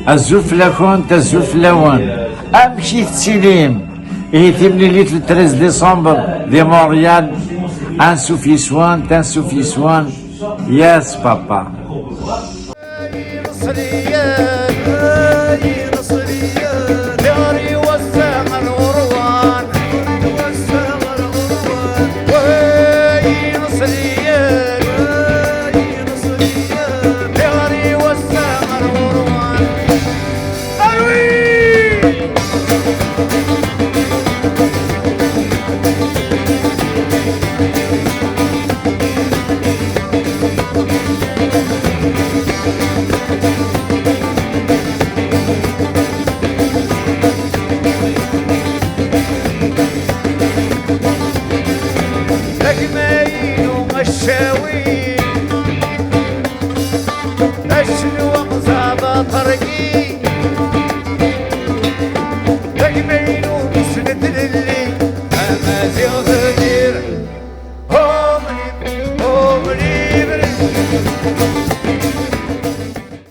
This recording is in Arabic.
الزوف لافون تزوف لاوان امشي تسيليم تمني ليت 13 ديسمبر دي مونريال ان سوفي سوان تان سوفي سوان ياس بابا الشاوي الشنو مصابة طرقي تقبيل ومسند للي أما زيغ